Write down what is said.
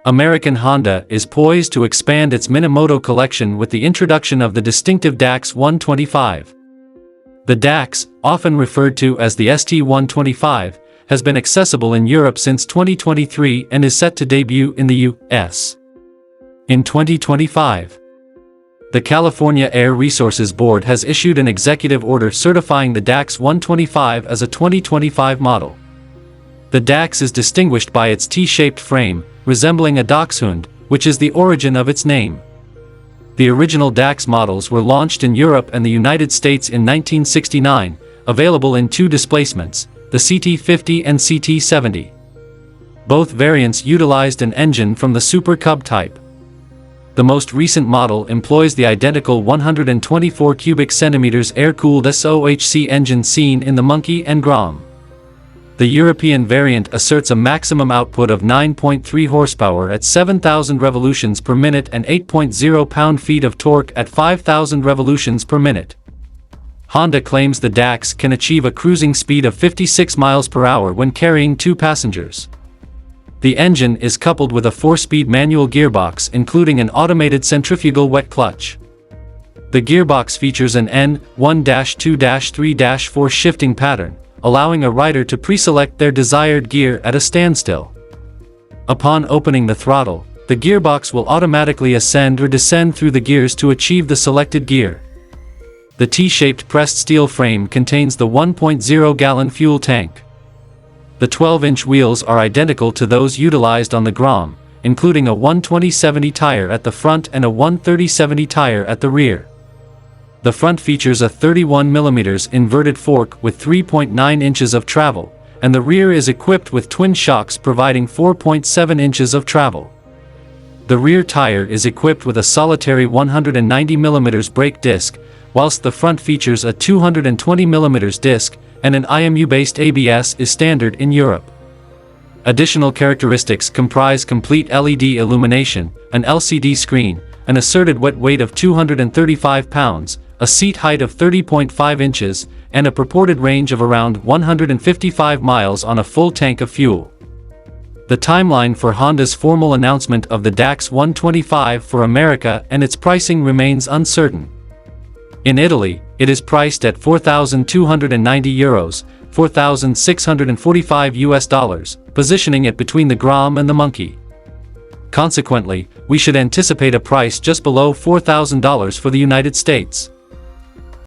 American Honda is poised to expand its Minimoto collection with the introduction of the distinctive Dax125. The Dax, often referred to as the ST125, has been accessible in Europe since 2023 and is set to debut in the U.S. in 2025. The California Air Resources Board has issued an executive order certifying the Dax125 as a 2025 model. The Dax is distinguished by its T-shaped frame, resembling a dachshund, which is the origin of its name. The original Dax models were launched in Europe and the United States in 1969, available in two displacements, the CT50 and CT70. Both variants utilized an engine from the Super Cub type. The most recent model employs the identical 124 cubic centimeters air-cooled SOHC engine seen in the Monkey and Grom. The European variant asserts a maximum output of 9.3 horsepower at 7,000 revolutions per minute and 8.0 pound-feet of torque at 5,000 revolutions per minute. Honda claims the Dax can achieve a cruising speed of 56 miles per hour when carrying 2 passengers. The engine is coupled with a 4-speed manual gearbox including an automated centrifugal wet clutch. The gearbox features an N1-2-3-4 shifting pattern, allowing a rider to pre-select their desired gear at a standstill. Upon opening the throttle, the gearbox will automatically ascend or descend through the gears to achieve the selected gear. The T-shaped pressed steel frame contains the 1.0-gallon fuel tank. The 12-inch wheels are identical to those utilized on the Grom, including a 120/70 tire at the front and a 130/70 tire at the rear. The front features a 31mm inverted fork with 3.9 inches of travel, and the rear is equipped with twin shocks providing 4.7 inches of travel. The rear tire is equipped with a solitary 190mm brake disc, whilst the front features a 220mm disc, and an IMU-based ABS is standard in Europe. Additional characteristics comprise complete LED illumination, an LCD screen, an asserted wet weight of 235 pounds, a seat height of 30.5 inches, and a purported range of around 155 miles on a full tank of fuel. The timeline for Honda's formal announcement of the Dax125 for America and its pricing remains uncertain. In Italy, it is priced at €4,290, $4,645, positioning it between the Grom and the Monkey. Consequently, we should anticipate a price just below $4,000 for the United States.